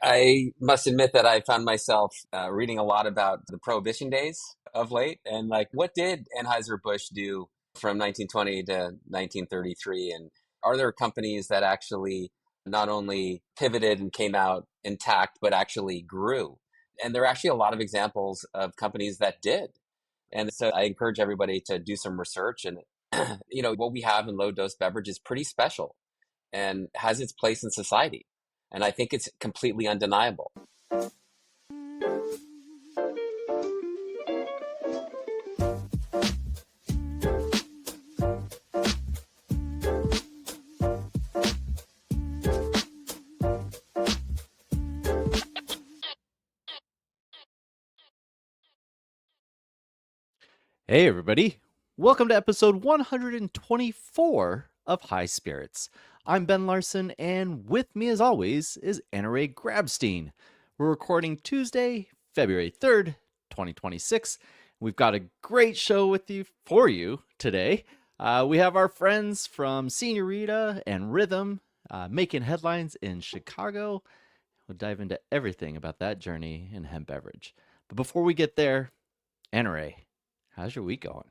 I must admit that I found myself reading a lot about the Prohibition days of late, and like, what did Anheuser-Busch do from 1920 to 1933? And are there companies that actually not only pivoted and came out intact, but actually grew? And there are actually a lot of examples of companies that did. And so I encourage everybody to do some research. And, what we have in low dose beverage is pretty special and has its place in society. And I think it's completely undeniable. Hey, everybody. Welcome to episode 124 of High Spirits. I'm Ben Larson, and with me, as always, is Anna Ray Grabstein. We're recording Tuesday, February 3rd, 2026. We've got a great show for you today. We have our friends from Senorita and Rhythm making headlines in Chicago. We'll dive into everything about that journey in hemp beverage. But before we get there, Anna Ray, how's your week going?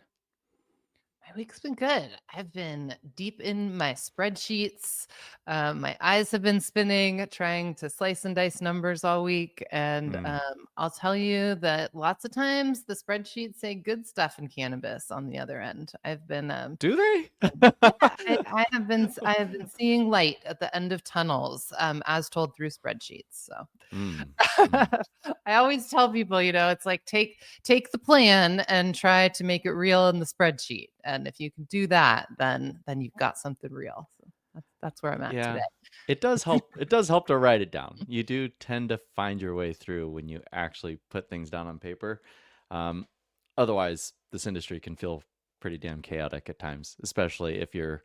My week's been good. I've been deep in my spreadsheets. My eyes have been spinning, trying to slice and dice numbers all week. And Hmm. I'll tell you that lots of times the spreadsheets say good stuff in cannabis on the other end. I've been Do they? yeah, I have been seeing light at the end of tunnels, as told through spreadsheets. So Mm, mm. I always tell people, it's like take the plan and try to make it real in the spreadsheet. And if you can do that, then you've got something real. So that's where I'm at today. Yeah. It does help. It does help to write it down. You do tend to find your way through when you actually put things down on paper. Um, Otherwise, this industry can feel pretty damn chaotic at times, especially if you're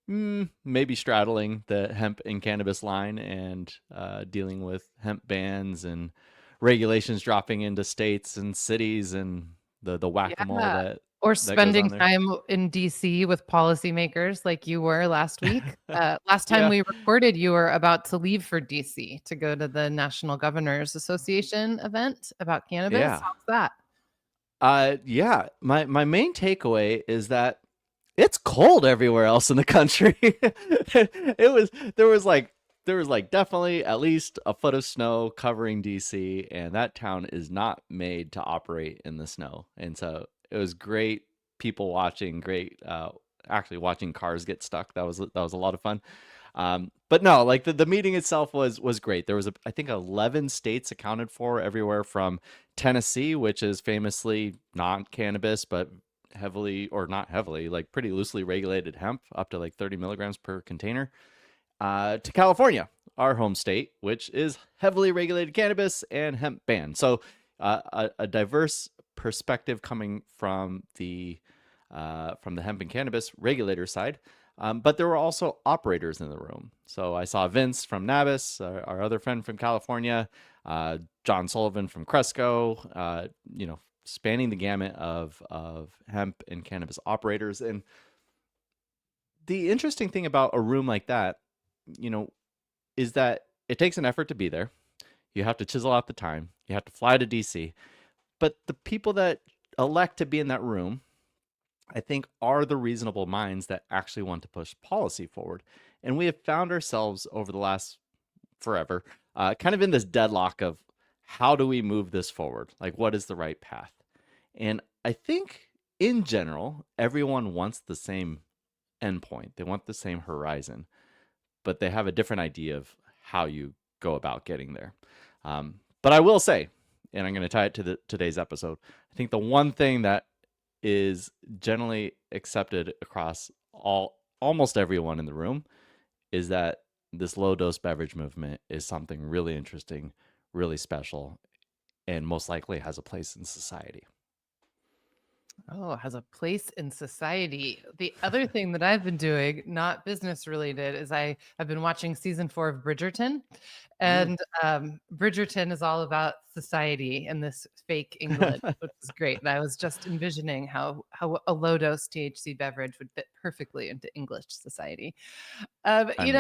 maybe straddling the hemp and cannabis line and dealing with hemp bans and regulations dropping into states and cities and the whack-a-mole Yeah. that Or goes spending on there. time in DC with policymakers like you were last week. Last time Yeah. we recorded, you were about to leave for DC to go to the National Governors Association event about cannabis. Yeah. How's that? Yeah. My main takeaway is that it's cold everywhere else in the country. it was there was like definitely at least a foot of snow covering DC, and that town is not made to operate in the snow. And so it was great people watching, great actually watching cars get stuck. That was a lot of fun. But no, like the meeting itself was great. There was I think 11 states accounted for, everywhere from Tennessee, which is famously not cannabis, but heavily, or not heavily, like pretty loosely regulated hemp, up to like 30 milligrams per container, to California, our home state, which is heavily regulated cannabis and hemp ban. So a diverse perspective coming from the hemp and cannabis regulator side. But there were also operators in the room. So I saw Vince from Nabis, our other friend from California, John Sullivan from Cresco, spanning the gamut of hemp and cannabis operators. And the interesting thing about a room like that, you know, is that it takes an effort to be there. You have to chisel out the time. You have to fly to DC. But the people that elect to be in that room, I think, are the reasonable minds that actually want to push policy forward. And we have found ourselves over the last forever kind of in this deadlock of how do we move this forward? Like, what is the right path? And I think in general, everyone wants the same endpoint, they want the same horizon, but they have a different idea of how you go about getting there. But I will say, and I'm going to tie it to today's episode, I think the one thing that is generally accepted across almost everyone in the room is that this low dose beverage movement is something really interesting, really special, and most likely has a place in society. Oh, has a place in society. The other thing that I've been doing, not business related, is I've been watching season 4 of Bridgerton, Mm. and Bridgerton is all about society in this fake England, which is great. And I was just envisioning how a low dose THC beverage would fit perfectly into English society. I mean,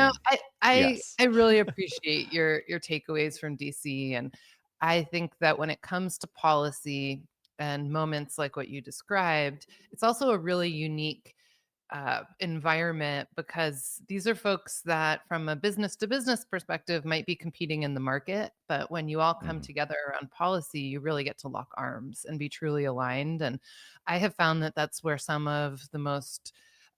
yes. I really appreciate your takeaways from DC, and I think that when it comes to policy and moments like what you described, it's also a really unique environment because these are folks that, from a business to business perspective, might be competing in the market. But when you all come Mhm. together around policy, you really get to lock arms and be truly aligned. And I have found that that's where some of the most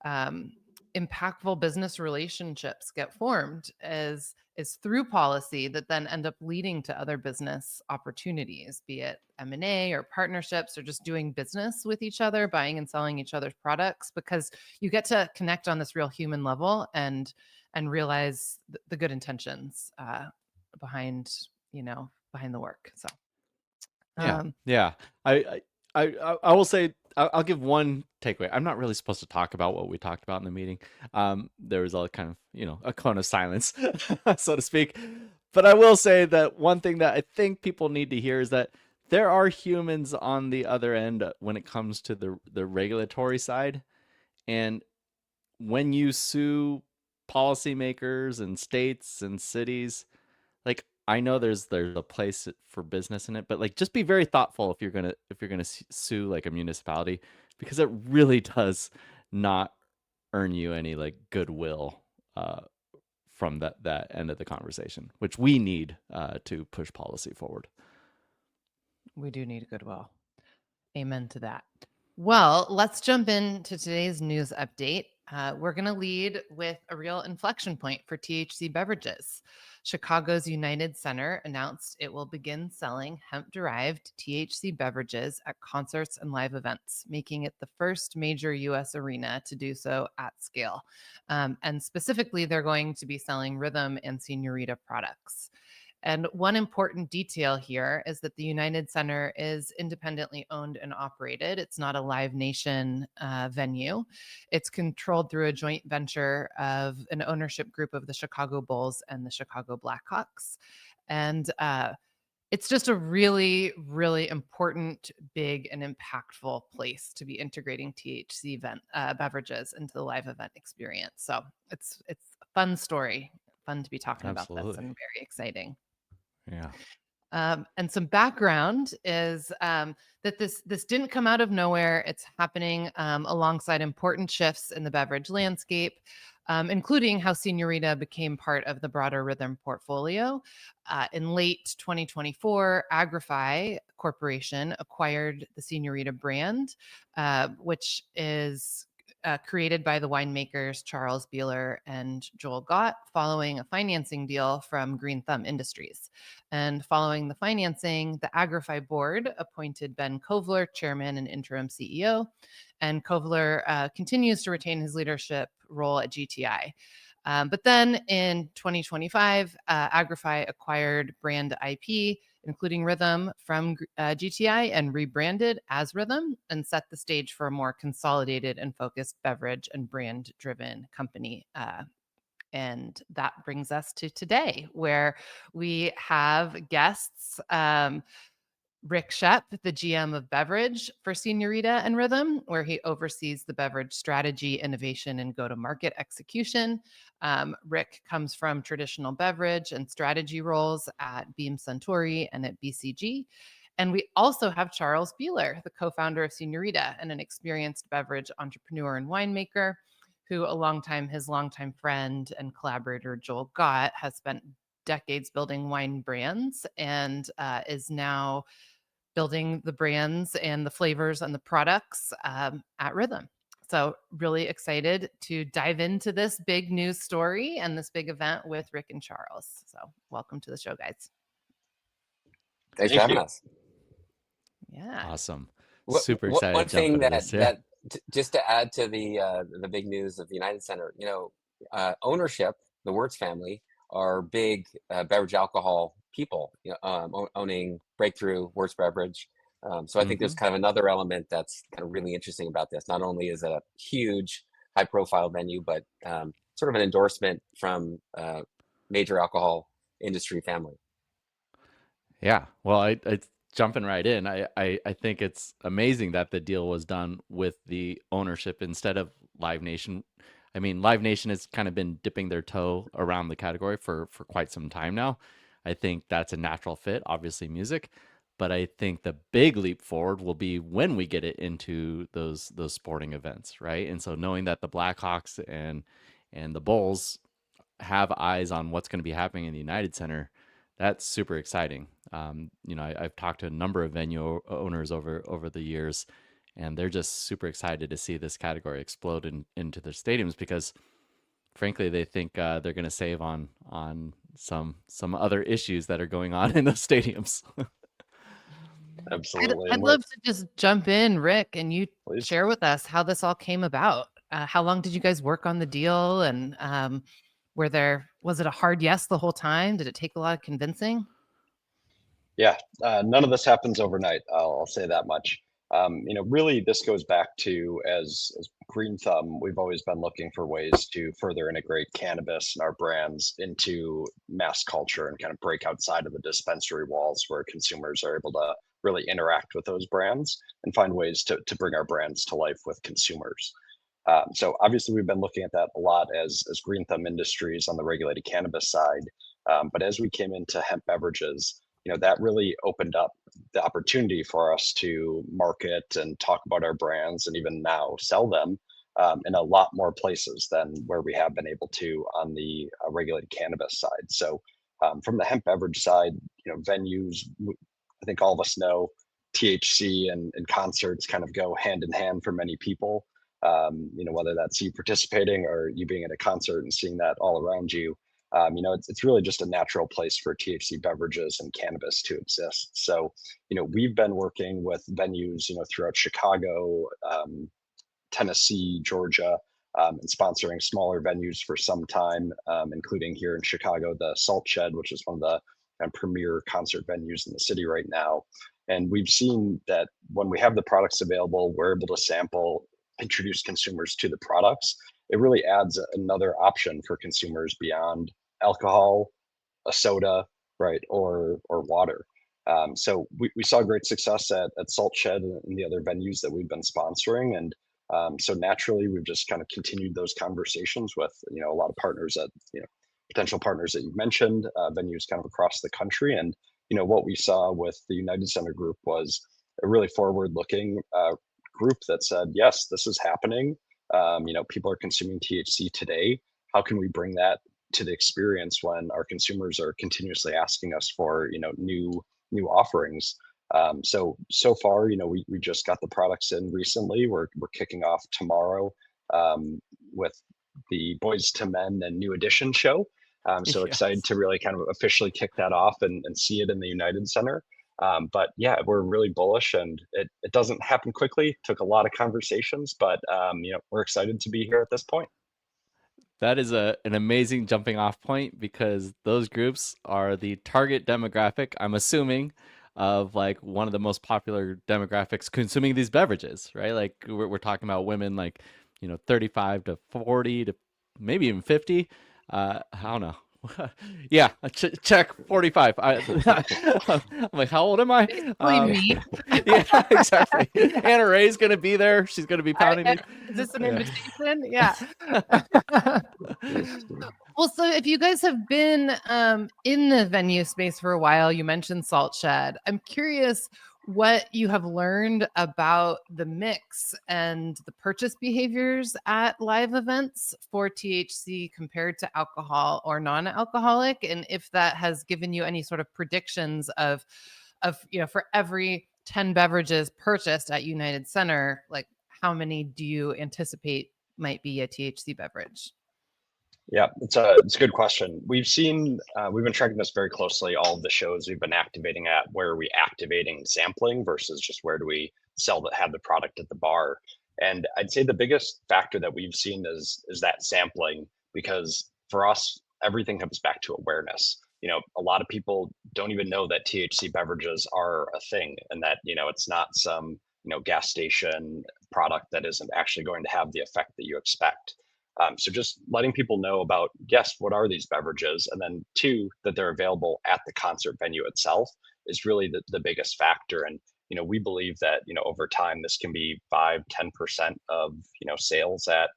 um, impactful business relationships get formed is through policy that then end up leading to other business opportunities, be it M&A or partnerships or just doing business with each other, buying and selling each other's products, because you get to connect on this real human level and realize the good intentions behind behind the work. So Yeah, um yeah. I will say I'll give one takeaway. I'm not really supposed to talk about what we talked about in the meeting. There was a kind of a cone of silence, so to speak. But I will say that one thing that I think people need to hear is that there are humans on the other end when it comes to the regulatory side, and when you sue policymakers and states and cities, like I know there's a place for business in it, but like just be very thoughtful if you're gonna sue like a municipality, because it really does not earn you any like goodwill uh, from that end of the conversation, which we need to push policy forward. we do need goodwill. Amen to that. Well, let's jump into today's news update. We're going to lead with a real inflection point for THC beverages. Chicago's United Center announced it will begin selling hemp derived THC beverages at concerts and live events, making it the first major US arena to do so at scale. And specifically, they're going to be selling Rhythm and Senorita products. And one important detail here is that the United Center is independently owned and operated. It's not a Live Nation venue. It's controlled through a joint venture of an ownership group of the Chicago Bulls and the Chicago Blackhawks. And it's just a really, really important, big, and impactful place to be integrating THC beverages into the live event experience. So it's a fun story, fun to be talking about this, and Absolutely. very exciting. Yeah. And some background is that this didn't come out of nowhere. It's happening alongside important shifts in the beverage landscape, including how Senorita became part of the broader Rhythm portfolio. In late 2024, Agrify Corporation acquired the Senorita brand, which is created by the winemakers Charles Beeler and Joel Gott following a financing deal from Green Thumb Industries. And following the financing, the Agrify board appointed Ben Kovler, chairman and interim CEO. And Kovler continues to retain his leadership role at GTI. But then in 2025, Agrify acquired brand IP, including Rhythm, from GTI and rebranded as Rhythm, and set the stage for a more consolidated and focused beverage and brand driven company. And that brings us to today, where we have guests. Rick Shep, the GM of beverage for Senorita and Rhythm, where he oversees the beverage strategy, innovation, and go to market execution. Rick comes from traditional beverage and strategy roles at Beam Suntory and at BCG. And we also have Charles Beeler, the co founder of Senorita and an experienced beverage entrepreneur and winemaker, who, his longtime friend and collaborator, Joel Gott, has spent decades building wine brands and is now building the brands and the flavors and the products at Rhythm. So, really excited to dive into this big news story and this big event with Rick and Charles. So, welcome to the show, guys. Thanks for Thank having you. us. Yeah. Awesome. What, Super what excited one to jump thing into that this. Yeah. just to add to the big news of the United Center, ownership, the Wirtz family are big beverage alcohol people, owning Breakthru, Wirtz Beverage, So I think there's Hmm. kind of another element that's kind of really interesting about this. Not only is it a huge, high-profile venue, but sort of an endorsement from major alcohol industry family. Yeah. Well, I jumping right in. I think it's amazing that the deal was done with the ownership instead of Live Nation. I mean, Live Nation has kind of been dipping their toe around the category for quite some time now. I think that's a natural fit, obviously music, but I think the big leap forward will be when we get it into those sporting events, right? And so knowing that the Blackhawks and the Bulls have eyes on what's going to be happening in the United Center, that's super exciting. I've talked to a number of owners over the years, and they're just super excited to see this category explode into their stadiums because, frankly, they think they're going to save on some other issues that are going on in those stadiums. Absolutely. I'd And we're love to just jump in, Rick, and you please. share with us how this all came about. How long did you guys work on the deal? And was it a hard yes the whole time? Did it take a lot of convincing? Yeah, none of this happens overnight. I'll say that much. Really, this goes back to as Green Thumb, we've always been looking for ways to further integrate cannabis and our brands into mass culture and kind of break outside of the dispensary walls where consumers are able to really interact with those brands and find ways to bring our brands to life with consumers. So obviously, we've been looking at that a lot as Green Thumb Industries on the regulated cannabis side. But as we came into hemp beverages, that really opened up the opportunity for us to market and talk about our brands and even now sell them in a lot more places than where we have been able to on the regulated cannabis side. So from the hemp beverage side, venues, I think all of us know THC and concerts kind of go hand in hand for many people. Whether that's you participating or you being at a concert and seeing that all around you, it's really just a natural place for THC beverages and cannabis to exist. So, we've been working with venues, throughout Chicago, Tennessee, Georgia, and sponsoring smaller venues for some time, including here in Chicago, the Salt Shed, which is one of the premier concert venues in the city right now. And we've seen that when we have the products available, we're able to sample, introduce consumers to the products. It really adds another option for consumers beyond alcohol, a soda, right, or water. So we saw great success at Salt Shed and the other venues that we've been sponsoring, and so naturally we've just kind of continued those conversations with a lot of partners that potential partners that you mentioned, venues kind of across the country, and what we saw with the United Center group was a really forward-looking group that said, yes, this is happening. People are consuming THC today. How can we bring that to the experience when our consumers are continuously asking us for new offerings? So far, we just got the products in recently. We're kicking off tomorrow with the Boys to Men and New Edition show. So excited Yes. to really kind of officially kick that off and see it in the United Center. But yeah, we're really bullish, and it doesn't happen quickly. Took a lot of conversations, but we're excited to be here at this point. That is an amazing jumping off point because those groups are the target demographic, I'm assuming, of like one of the most popular demographics consuming these beverages, right? Like we're talking about women like, 35 to 40 to maybe even 50. I don't know. Yeah, check 45. I'm like, how old am I? Basically me. Yeah, exactly. Anna Ray's gonna be there. She's gonna be pounding me. Is this an Yeah. invitation? Yeah. Well, so if you guys have been in the venue space for a while, you mentioned Salt Shed. I'm curious what you have learned about the mix and the purchase behaviors at live events for THC compared to alcohol or non-alcoholic, and if that has given you any sort of predictions of for every 10 beverages purchased at United Center, like how many do you anticipate might be a THC beverage? Yeah, it's a good question. We've been tracking this very closely. All of the shows we've been activating at, where are we activating sampling versus just where do we have the product at the bar? And I'd say the biggest factor that we've seen is that sampling, because for us everything comes back to awareness. a lot of people don't even know that THC beverages are a thing, and that, it's not some, gas station product that isn't actually going to have the effect that you expect. So just letting people know about, yes, what are these beverages? And then two, that they're available at the concert venue itself is really the biggest factor. And, we believe that, over time, this can be 5-10% of, sales at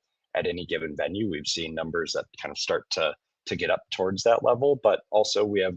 any given venue. We've seen numbers that kind of start to get up towards that level, but also we have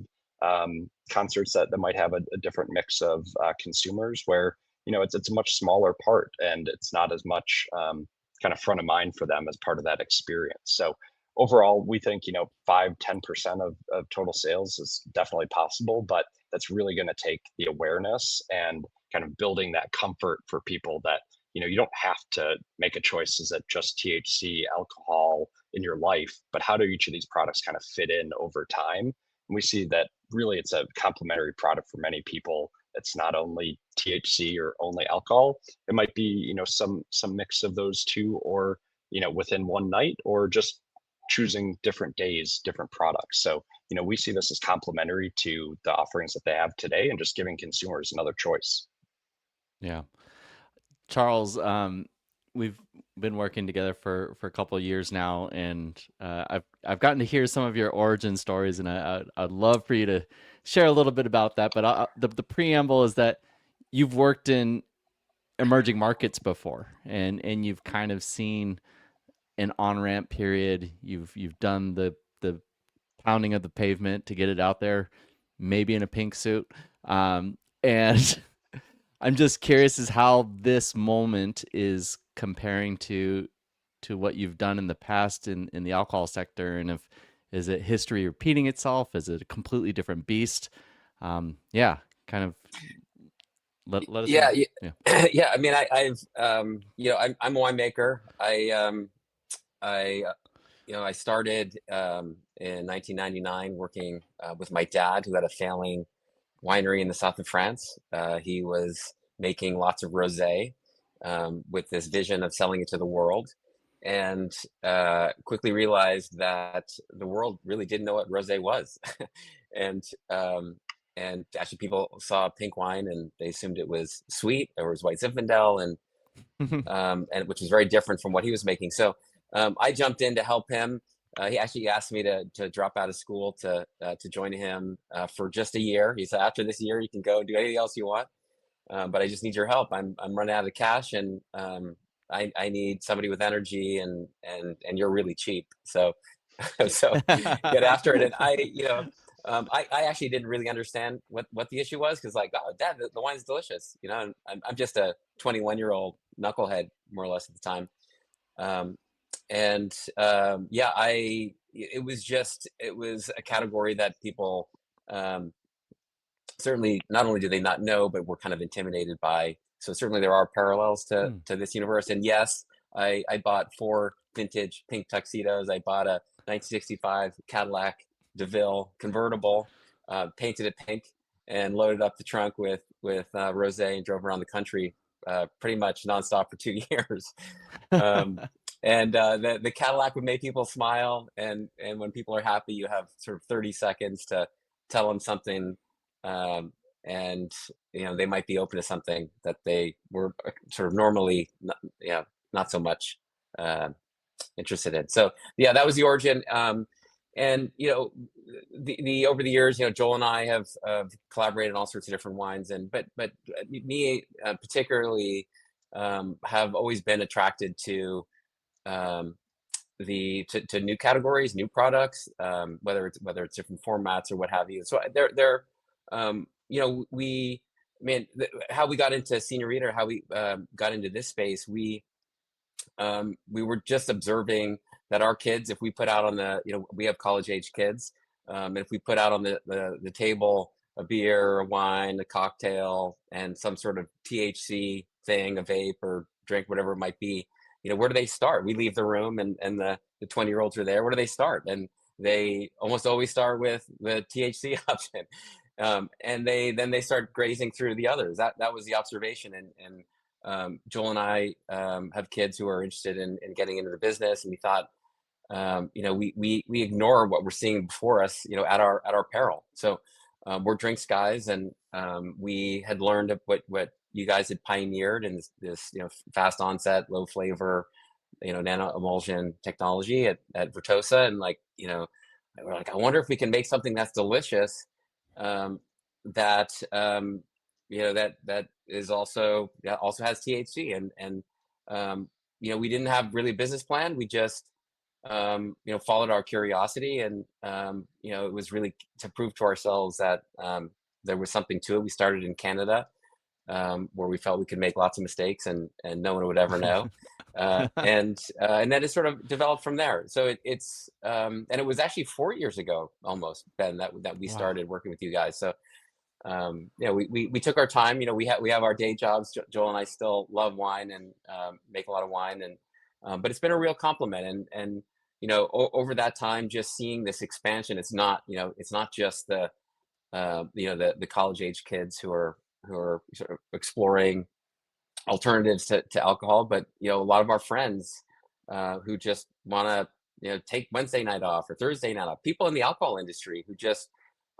concerts that might have a different mix of consumers where, it's a much smaller part, and it's not as much kind of front of mind for them as part of that experience. So overall, we think, 5-10% of total sales is definitely possible, but that's really going to take the awareness and kind of building that comfort for people that, you don't have to make a choice. Is it just THC, alcohol in your life, but how do each of these products kind of fit in over time? And we see that really it's a complementary product for many people. It's not only THC or only alcohol. It might be, some mix of those two, or, within one night, or just choosing different days, different products. So, we see this as complementary to the offerings that they have today, and just giving consumers another choice. Yeah. Charles, we've been working together for a couple of years now, and I've gotten to hear some of your origin stories, and I'd love for you to share a little bit about that. But the preamble is that you've worked in emerging markets before, and you've kind of seen an on-ramp period. You've done the pounding of the pavement to get it out there, maybe in a pink suit, and I'm just curious as how this moment is comparing to what you've done in the past in the alcohol sector, and if is it history repeating itself? Is it a completely different beast? Yeah, kind of let us Yeah, know. yeah, yeah. I mean, I've I'm a winemaker. I started in 1999 working with my dad, who had a failing winery in the south of France. He was making lots of rosé with this vision of selling it to the world, and quickly realized that the world really didn't know what rosé was, and and actually people saw pink wine and they assumed it was sweet, or it was White Zinfandel, and which was very different from what he was making. So I jumped in to help him. He actually asked me to drop out of school to join him for just a year. He said, after this year, you can go and do anything else you want, but I just need your help. I'm running out of cash, and I need somebody with energy, and you're really cheap. So so get after it. And I actually didn't really understand what the issue was, because like, oh, Dad, the wine's delicious. And I'm just a 21-year-old knucklehead, more or less, at the time. Yeah, it was a category that people certainly, not only do they not know, but were kind of intimidated by. So certainly there are parallels to this universe. And yes, I bought 4 vintage pink tuxedos. I bought a 1965 Cadillac DeVille convertible, painted it pink, and loaded up the trunk with rosé, and drove around the country pretty much nonstop for 2 years. And the Cadillac would make people smile, and when people are happy, you have sort of 30 seconds to tell them something, and they might be open to something that they were sort of normally not so much interested in. So yeah, that was the origin. And the over the years, Joel and I have collaborated on all sorts of different wines, but me particularly have always been attracted to to new categories, new products, whether it's different formats or what have you. So how we got into Señorita, or how we got into this space, we were just observing that our kids, if we put out on we have college age kids, and if we put out on the table a beer, a wine, a cocktail, and some sort of THC thing, a vape or drink, whatever it might be, where do they start? We leave the room, and the 20-year-olds are there. Where do they start? And they almost always start with the THC option. And then they start grazing through the others. That was the observation. And Joel and I have kids who are interested in getting into the business, and we thought, we ignore what we're seeing before us, at our peril. So we're drinks guys, and we had learned of what you guys had pioneered in this fast onset, low flavor, nano emulsion technology at Vertosa, and we're like, I wonder if we can make something that's delicious, that that is also has THC, and we didn't have really a business plan. We just followed our curiosity, and it was really to prove to ourselves that there was something to it. We started in Canada, where we felt we could make lots of mistakes, and no one would ever know. And then it sort of developed from there. So and it was actually 4 years ago, almost, Ben, that we Wow. started working with you guys. So we took our time. We have our day jobs. Joel and I still love wine, and make a lot of wine, and but it's been a real compliment. And over that time, just seeing this expansion, it's not just the college age kids who are sort of exploring alternatives to alcohol, but a lot of our friends who just want to take Wednesday night off or Thursday night off. People in the alcohol industry who just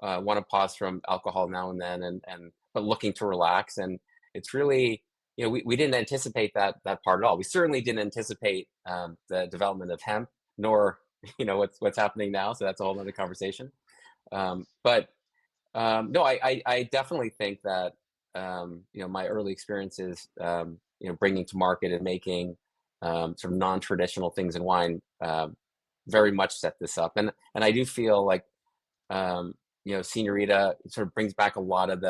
want to pause from alcohol now and then, and but looking to relax. And it's really, we didn't anticipate that part at all. We certainly didn't anticipate the development of hemp, nor what's happening now. So that's a whole other conversation. But no, I definitely think that my early experiences, bringing to market and making sort of non-traditional things in wine, very much set this up. And I do feel like Señorita sort of brings back a lot of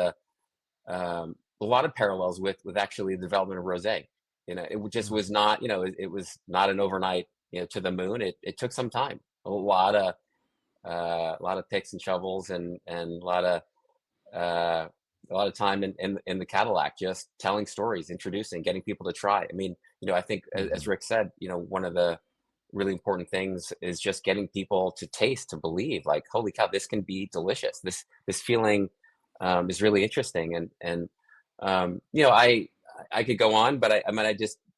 parallels with actually the development of rosé. It just was not, it was not an overnight, to the moon. It took some time, a lot of picks and shovels, and a lot of time in the Cadillac, just telling stories, introducing, getting people to try. I mean, I think as Rick said, one of the really important things is just getting people to taste, to believe, like, holy cow, this can be delicious. This feeling is really interesting. And I could go on, but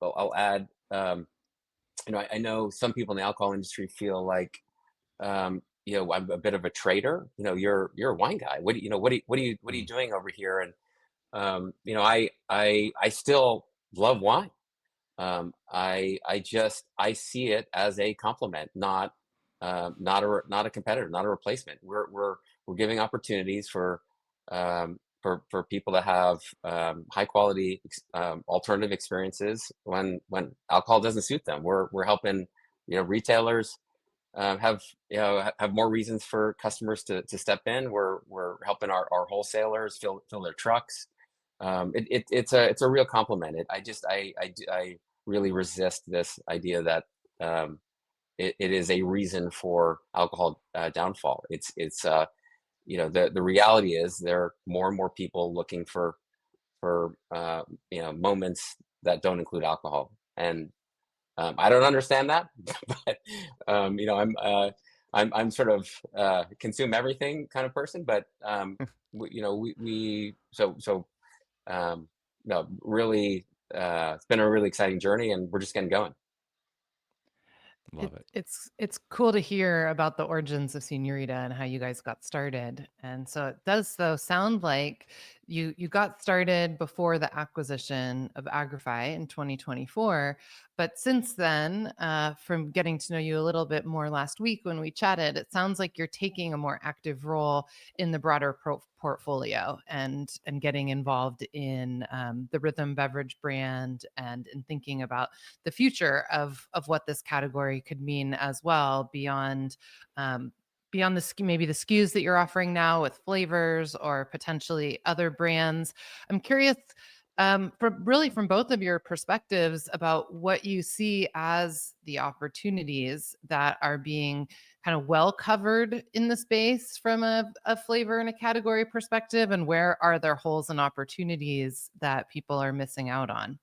I'll add, I know some people in the alcohol industry feel like, I'm a bit of a trader. You're a wine guy. What are you doing over here? And I still love wine. I see it as a complement, not a competitor, not a replacement. We're giving opportunities for people to have high quality alternative experiences when alcohol doesn't suit them. We're helping retailers have more reasons for customers to step in. We're helping our wholesalers fill their trucks. It's a real compliment. I really resist this idea that it is a reason for alcohol downfall. It's the reality is there are more and more people looking for moments that don't include alcohol. And I don't understand that, but I'm sort of consume everything kind of person. But no, really, it's been a really exciting journey, and we're just getting going. Love it. It's cool to hear about the origins of Señorita and how you guys got started. And so it does, though, sound like you got started before the acquisition of Agrify in 2024. But since then, from getting to know you a little bit more last week when we chatted, it sounds like you're taking a more active role in the broader portfolio, and getting involved in the Rhythm Beverage brand, and in thinking about the future of what this category could mean as well, beyond maybe the SKUs that you're offering now with flavors, or potentially other brands. I'm curious, from both of your perspectives, about what you see as the opportunities that are being kind of well covered in the space from a flavor and a category perspective, and where are there holes and opportunities that people are missing out on.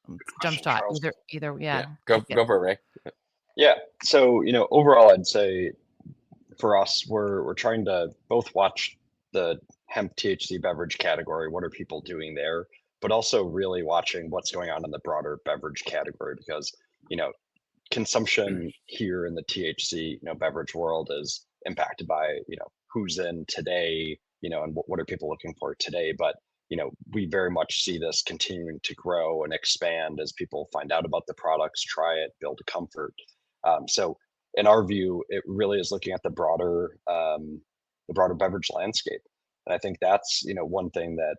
Jump Question, shot, Charles. either, Yeah, take it. go for it, Ray. Yeah. So, overall, I'd say for us, we're trying to both watch the hemp THC beverage category. What are people doing there? But also really watching what's going on in the broader beverage category, because, consumption here in the THC, beverage world is impacted by, who's in today, and what are people looking for today. But, we very much see this continuing to grow and expand as people find out about the products, try it, build a comfort. So in our view, it really is looking at the broader beverage landscape. And I think that's, one thing that,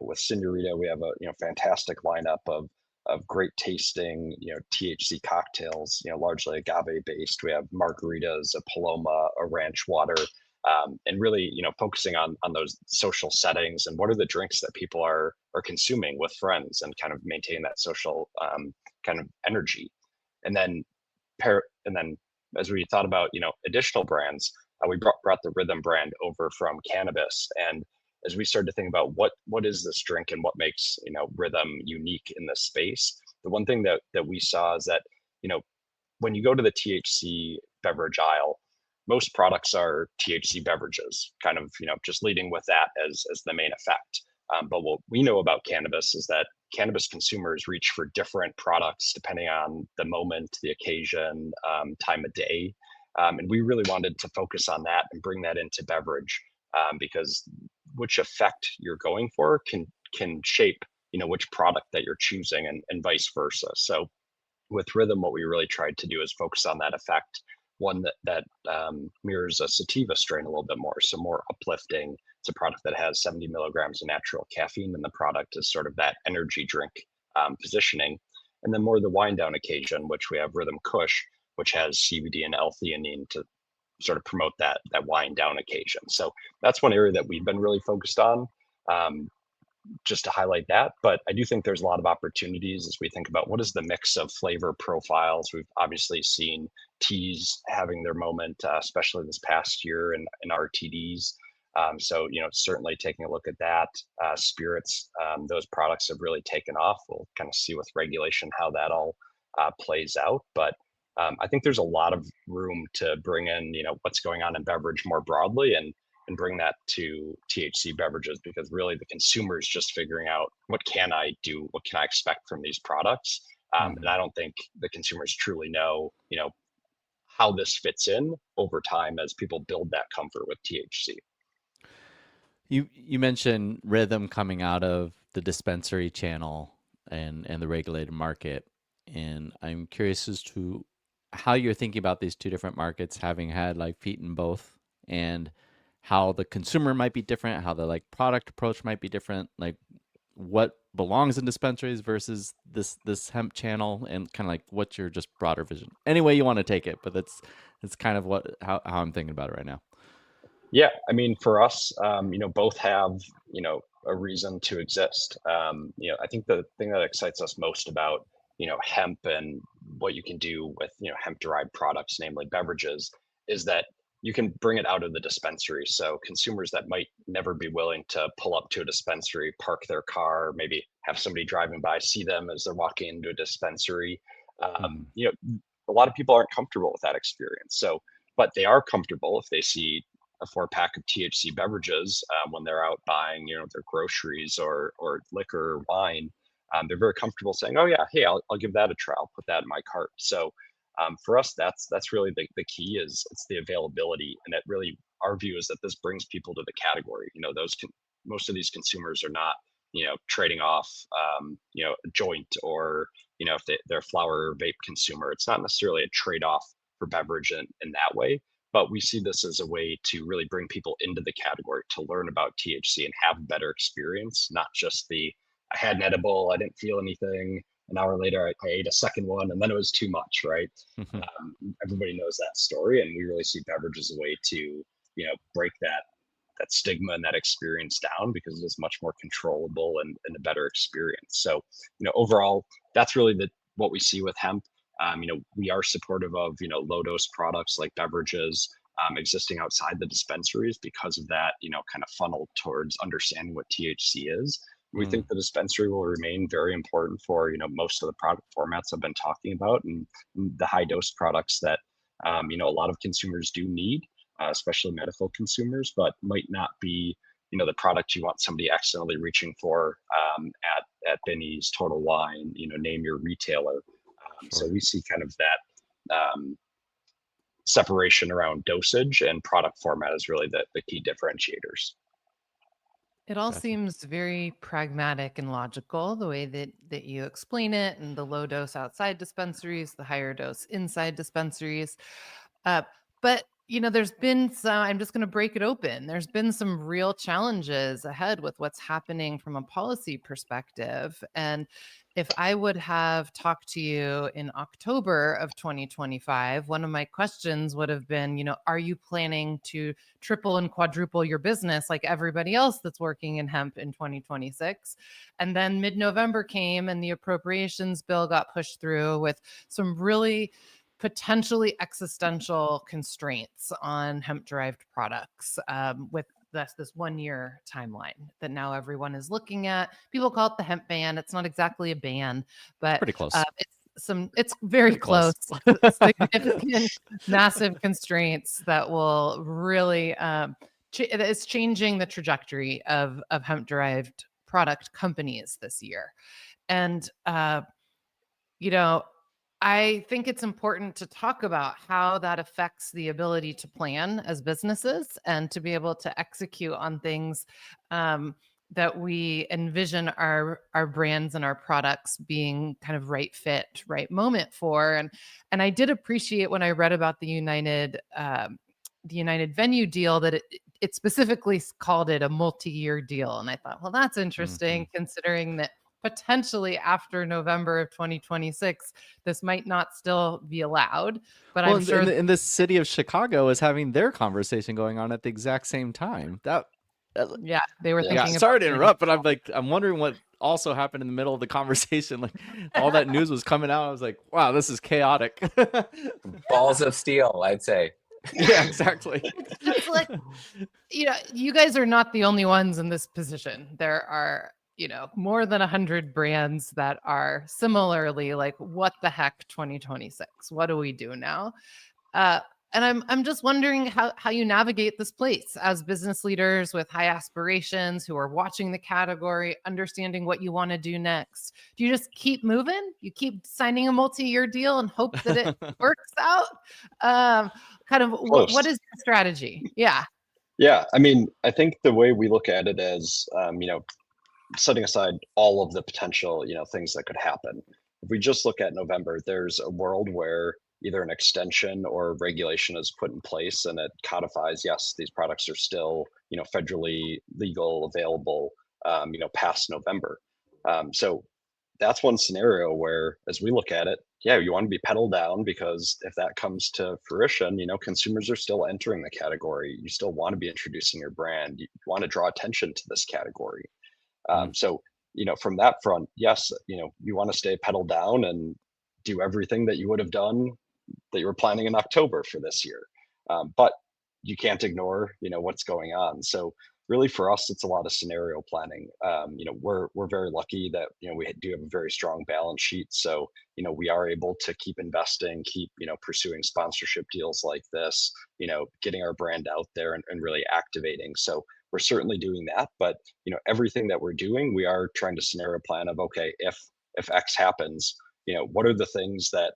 with Senorita, we have a, fantastic lineup of great tasting, THC cocktails, largely agave based. We have margaritas, a Paloma, a ranch water, and really, focusing on those social settings and what are the drinks that people are consuming with friends and kind of maintain that social kind of energy. And then and then as we thought about, additional brands, we brought the Rhythm brand over from cannabis. And as we started to think about what is this drink and what makes, Rhythm unique in this space, the one thing that we saw is that, when you go to the THC beverage aisle, most products are THC beverages, kind of, just leading with that as the main effect. But what we know about cannabis is that cannabis consumers reach for different products depending on the moment, the occasion, time of day. And we really wanted to focus on that and bring that into beverage, because which effect you're going for can shape, which product that you're choosing, and vice versa. So with Rhythm, what we really tried to do is focus on that effect, one that mirrors a sativa strain a little bit more, so more uplifting. It's a product that has 70 milligrams of natural caffeine, and the product is sort of that energy drink positioning. And then more the wind down occasion, which we have Rhythm Kush, which has CBD and L-theanine to sort of promote that wind down occasion. So that's one area that we've been really focused on, just to highlight that. But I do think there's a lot of opportunities as we think about what is the mix of flavor profiles. We've obviously seen teas having their moment, especially this past year in RTDs. So, certainly taking a look at that. Spirits, those products have really taken off. We'll kind of see with regulation how that all plays out. But I think there's a lot of room to bring in, what's going on in beverage more broadly, and bring that to THC beverages, because really the consumer is just figuring out what can I do, what can I expect from these products. And I don't think the consumers truly know, how this fits in over time as people build that comfort with THC. You mentioned Rhythm coming out of the dispensary channel and the regulated market, and I'm curious as to how you're thinking about these two different markets, having had like feet in both, and how the consumer might be different, how the like product approach might be different, like what belongs in dispensaries versus this hemp channel, and kind of like what's your just broader vision. Any way you want to take it, but that's kind of how I'm thinking about it right now. Yeah, I mean, for us, both have, a reason to exist. I think the thing that excites us most about, hemp and what you can do with, hemp-derived products, namely beverages, is that you can bring it out of the dispensary. So consumers that might never be willing to pull up to a dispensary, park their car, maybe have somebody driving by, see them as they're walking into a dispensary. A lot of people aren't comfortable with that experience. So, but they are comfortable if they see a 4-pack of THC beverages when they're out buying, their groceries or liquor or wine. They're very comfortable saying, "Oh yeah, hey, I'll give that a try. I'll put that in my cart." So for us, that's really the key, is it's the availability, and that really our view is that this brings people to the category. Most of these consumers are not, trading off, a joint, or if they're a flower or vape consumer, it's not necessarily a trade off for beverage in that way. But we see this as a way to really bring people into the category to learn about THC and have a better experience, not just I had an edible, I didn't feel anything. An hour later, I ate a second one, and then it was too much, right? Everybody knows that story, and we really see beverage as a way to, break that stigma and that experience down, because it is much more controllable and a better experience. So, overall, that's really what we see with hemp. We are supportive of, low dose products like beverages existing outside the dispensaries because of that, kind of funnel towards understanding what THC is. We think the dispensary will remain very important for, most of the product formats I've been talking about, and the high dose products that, a lot of consumers do need, especially medical consumers, but might not be, the product you want somebody accidentally reaching for at Binny's, Total Wine, name your retailer. So Sure. we see kind of that separation around dosage and product format is really the key differentiators. It all Gotcha. seems very pragmatic and logical, the way that you explain it, and the low dose outside dispensaries, the higher dose inside dispensaries. Uh, but there's been some. I'm just going to break it open. There's been some real challenges ahead with what's happening from a policy perspective. And if I would have talked to you in October of 2025, one of my questions would have been, are you planning to triple and quadruple your business like everybody else that's working in hemp in 2026? And then mid-November came and the appropriations bill got pushed through with some really potentially existential constraints on hemp-derived products, with this 1 year timeline that now everyone is looking at. People call it the hemp ban. It's not exactly a ban, but Pretty close. it's very Pretty close. close. Significant, massive constraints that will really it's changing the trajectory of hemp-derived product companies this year. And I think it's important to talk about how that affects the ability to plan as businesses and to be able to execute on things that we envision our brands and our products being kind of right fit, right moment for. And I did appreciate when I read about the United Venue deal that it specifically called it a multi-year deal. And I thought, well, that's interesting, considering that potentially after November of 2026, this might not still be allowed. But Well, I'm sure in the city of Chicago is having their conversation going on at the exact same time. That yeah, they were Yeah. thinking yeah, about sorry to doing interrupt, but I'm wondering what also happened in the middle of the conversation. Like all that news was coming out. I was like, wow, this is chaotic. Balls of steel, I'd say. Yeah, exactly. It's just like, you guys are not the only ones in this position. There are, more than 100 brands that are similarly like, what the heck, 2026? What do we do now? And I'm just wondering how you navigate this place as business leaders with high aspirations who are watching the category, understanding what you want to do next. Do you just keep moving? You keep signing a multi-year deal and hope that it works out? Kind of what Close. is the strategy? Yeah. Yeah, I mean, I think the way we look at it as, setting aside all of the potential, things that could happen. If we just look at November, there's a world where either an extension or regulation is put in place and it codifies, yes, these products are still, federally legal, available, past November. So that's one scenario where, as we look at it, yeah, you want to be pedaled down, because if that comes to fruition, consumers are still entering the category. You still want to be introducing your brand. You want to draw attention to this category. So, from that front, yes, you want to stay pedal down and do everything that you would have done that you were planning in October for this year. But you can't ignore, what's going on. So really for us, it's a lot of scenario planning. We're very lucky that, we do have a very strong balance sheet. So, we are able to keep investing, keep, pursuing sponsorship deals like this, getting our brand out there and really activating. So we're certainly doing that, but everything that we're doing, we are trying to scenario plan of, okay, if X happens, what are the things that,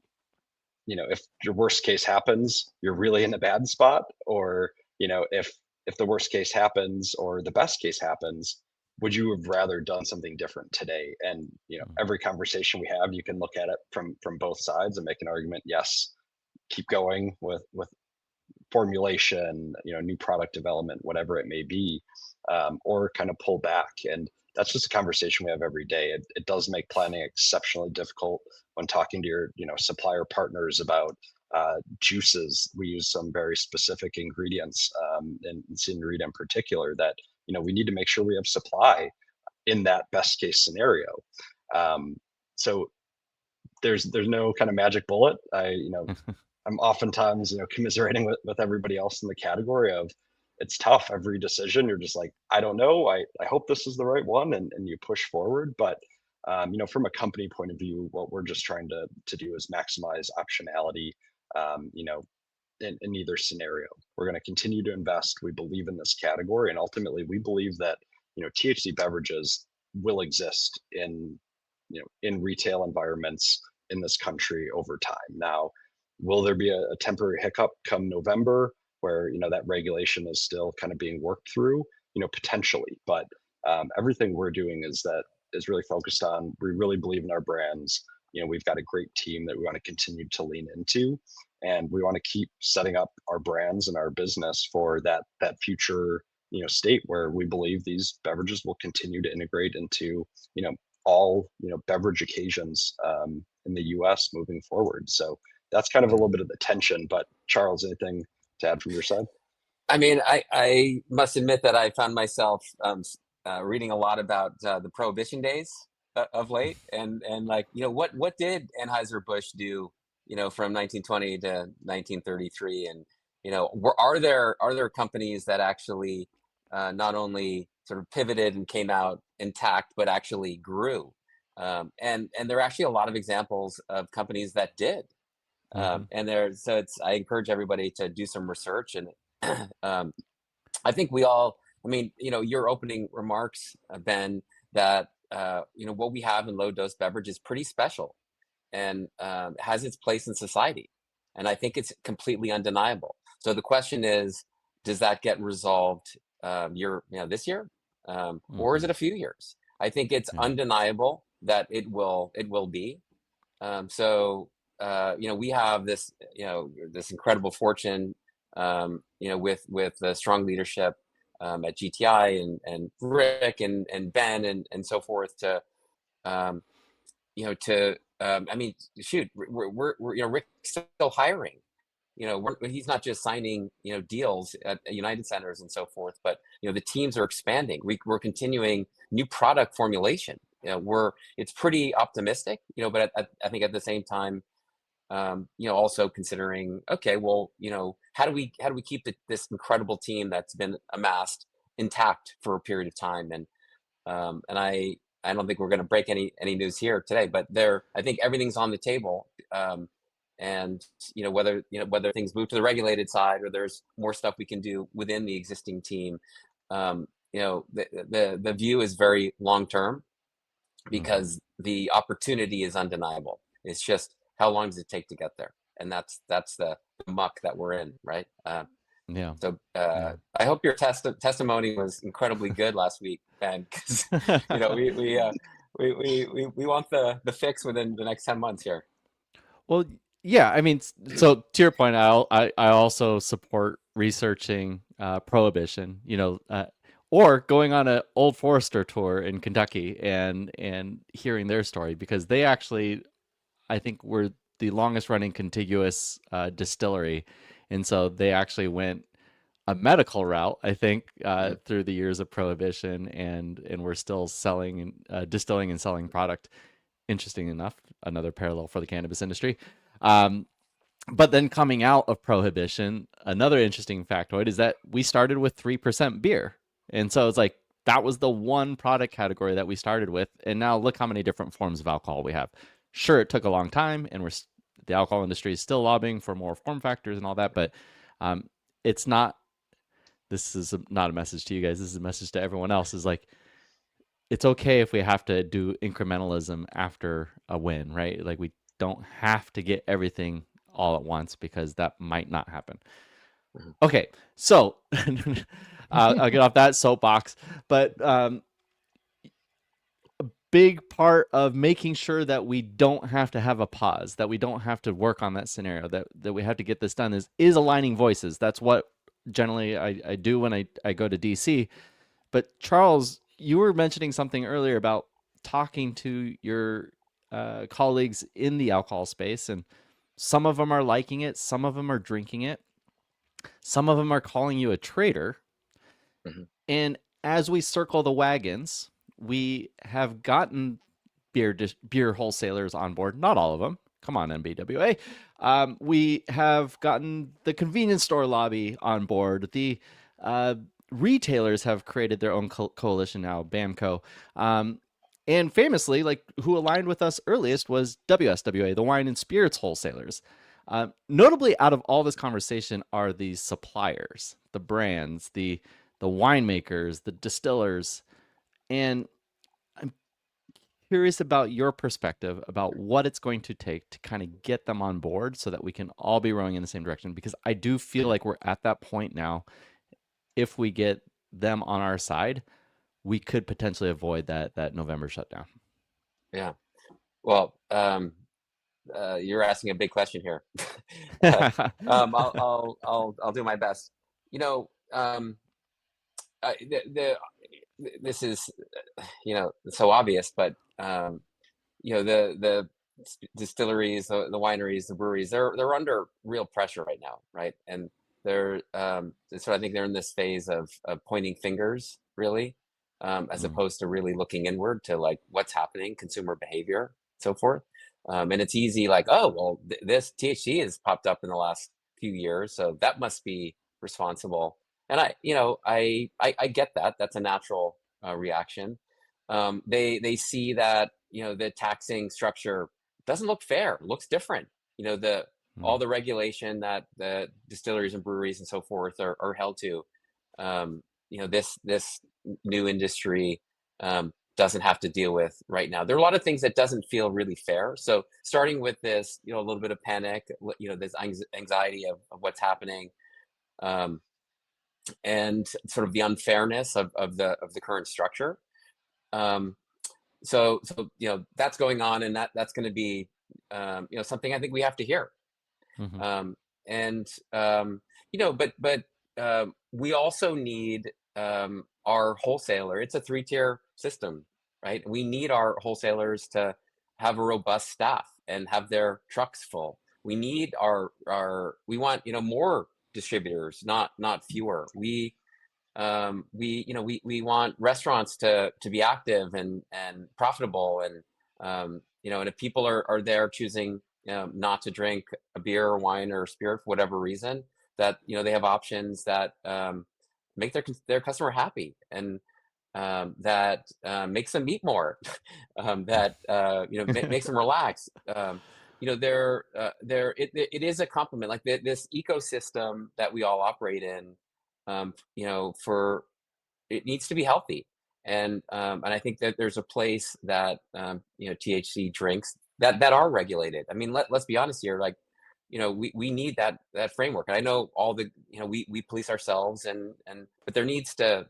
if your worst case happens, you're really in a bad spot, or if the worst case happens or the best case happens, would you have rather done something different today? And every conversation we have, you can look at it from both sides and make an argument. Yes, keep going with formulation, new product development, whatever it may be, or kind of pull back. And that's just a conversation we have every day. It does make planning exceptionally difficult when talking to your, supplier partners about juices. We use some very specific ingredients, and Senorita in particular, that we need to make sure we have supply in that best case scenario. So there's no kind of magic bullet. I'm oftentimes, commiserating with everybody else in the category of, it's tough. Every decision, you're just like, I don't know. I hope this is the right one, and you push forward. But from a company point of view, what we're just trying to do is maximize optionality. In either scenario, we're going to continue to invest. We believe in this category, and ultimately, we believe that THC beverages will exist in retail environments in this country over time. Now, Will there be a temporary hiccup come November where, that regulation is still kind of being worked through? Potentially, but everything we're doing is really focused on, we really believe in our brands. We've got a great team that we want to continue to lean into, and we want to keep setting up our brands and our business for that future, state where we believe these beverages will continue to integrate into, all, beverage occasions in the US moving forward. So that's kind of a little bit of the tension. But Charles, anything to add from your side? I mean, I must admit that I found myself reading a lot about the Prohibition days of late, and like, what did Anheuser-Busch do, from 1920 to 1933, and are there companies that actually not only sort of pivoted and came out intact, but actually grew, and there are actually a lot of examples of companies that did. Hmm. And there, so I encourage everybody to do some research. And um, I think we all, I mean, your opening remarks, Ben, that, what we have in low dose beverage is pretty special, and has its place in society. And I think it's completely undeniable. So the question is, does that get resolved this year? Or is Hmm. it a few years? I think it's Yeah. undeniable that it will be. We have this incredible fortune, with the strong leadership at GTI, and Rick, and Ben, and so forth, to um, I mean, shoot, Rick's still hiring. He's not just signing, deals at United Centers and so forth, but the teams are expanding. We're continuing new product formulation. It's pretty optimistic, but I think at the same time, also considering, okay, well, how do we keep this incredible team that's been amassed intact for a period of time? And I don't think we're going to break any news here today, but I think everything's on the table. And whether things move to the regulated side, or there's more stuff we can do within the existing team, the view is very long term, Hmm. because the opportunity is undeniable. It's just, how long does it take to get there? And that's the muck that we're in, right? Yeah. So Yeah. I hope your testimony was incredibly good last week, Ben, because we want the fix within the next 10 months here. Well, yeah. I mean, so to your point, I also support researching prohibition. Or going on a Old Forester tour in Kentucky and hearing their story, because they actually, I think, were the longest running contiguous distillery, and so they actually went a medical route, I think, Mhm. through the years of prohibition, and we're still selling and distilling and selling product. Interesting enough, another parallel for the cannabis industry. Um, but then coming out of prohibition, another interesting factoid is that we started with 3% beer, and so it's like that was the one product category that we started with, and now look how many different forms of alcohol we have. Sure, it took a long time, and the alcohol industry is still lobbying for more form factors and all that, but it's not. This is not a message to you guys. This is a message to everyone else. Is like, it's okay if we have to do incrementalism after a win, right? Like, we don't have to get everything all at once, because that might not happen. Mhm. Okay, so I'll get off that soapbox, but big part of making sure that we don't have to have a pause, that we don't have to work on that scenario, that we have to get this done, is aligning voices. That's what generally I do when I go to DC. But Charles, you were mentioning something earlier about talking to your colleagues in the alcohol space, and some of them are liking it, some of them are drinking it, some of them are calling you a traitor. Mhm. And as we circle the wagons, we have gotten beer wholesalers on board. Not all of them. Come on, NBWA. We have gotten the convenience store lobby on board. The retailers have created their own coalition now, BAMCO. And famously, like, who aligned with us earliest was WSWA, the wine and spirits wholesalers. Notably, out of all this conversation are the suppliers, the brands, the winemakers, the distillers, and I'm curious about your perspective about what it's going to take to kind of get them on board so that we can all be rowing in the same direction, because I do feel like we're at that point now. If we get them on our side, we could potentially avoid that November shutdown. Yeah. Well, you're asking a big question here. I'll do my best. You know, this is, so obvious, but the distilleries, the wineries, the breweries, they're under real pressure right now, right? And they're so I think they're in this phase of pointing fingers, really, as Mm. opposed to really looking inward to like what's happening, consumer behavior, so forth. And it's easy, like, oh well, this THC has popped up in the last few years, so that must be responsible. And I get that. That's a natural reaction. They see that the taxing structure doesn't look fair, looks different. The Mm. all the regulation that the distilleries and breweries and so forth are held to. This new industry doesn't have to deal with right now. There are a lot of things that doesn't feel really fair. So starting with this, a little bit of panic, this anxiety of what's happening. And sort of the unfairness of the current structure. So that's going on, and that's going to be something I think we have to hear. Mm-hmm. But we also need our wholesaler. It's a 3-tier system, right? We need our wholesalers to have a robust staff and have their trucks full. We need we want more distributors, not fewer. We want restaurants to be active and profitable, and and if people are there choosing not to drink a beer or wine or spirit for whatever reason, that they have options that make their customer happy, and that makes them eat more, that makes them relax. It is a compliment, like this ecosystem that we all operate in. For it needs to be healthy, and I think that there's a place that THC drinks that are regulated. I mean, let's be honest here, like we need that framework. And I know all the we police ourselves, but there needs to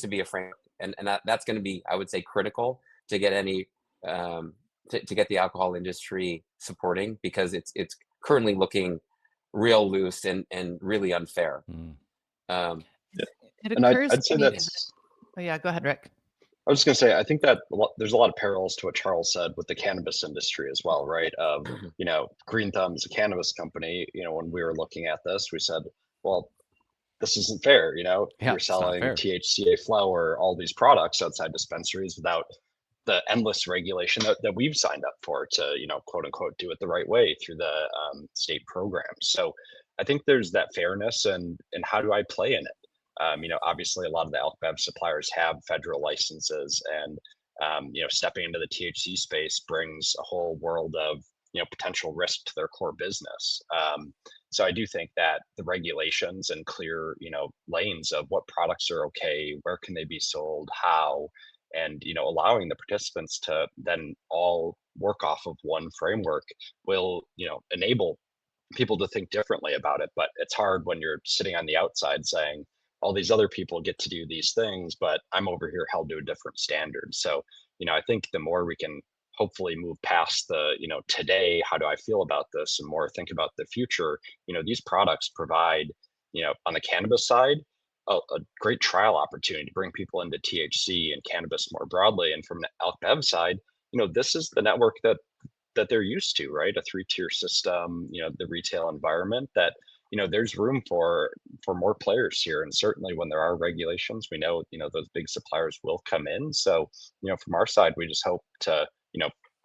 be a framework, and that's going to be, I would say, critical to get any to get the alcohol industry supporting, because it's currently looking real loose and really unfair. Mm. It And occurs I'd to say me that, that's, oh yeah, go ahead, Rick. I was just going to say, I think that there's a lot of parallels to what Charles said with the cannabis industry as well, right? Green Thumb is a cannabis company. When we were looking at this, we said, well, this isn't fair. Yeah, You're it's not selling fair. THCA flower, all these products outside dispensaries without the endless regulation that we've signed up for to, quote unquote, do it the right way through the state programs. So I think there's that fairness, and how do I play in it? Obviously a lot of the alc bev suppliers have federal licenses, and stepping into the THC space brings a whole world of potential risk to their core business. So I do think that the regulations and clear lanes of what products are okay, where can they be sold, how, and allowing the participants to then all work off of one framework will enable people to think differently about it. But it's hard when you're sitting on the outside saying all these other people get to do these things, but I'm over here held to a different standard. So I think the more we can hopefully move past the today, how do I feel about this, and more think about the future. These products provide on the cannabis side a great trial opportunity to bring people into THC and cannabis more broadly. And from the alc bev side, this is the network that they're used to, right? A 3-tier system, the retail environment that there's room for more players here. And certainly when there are regulations, we know those big suppliers will come in. So from our side, we just hope to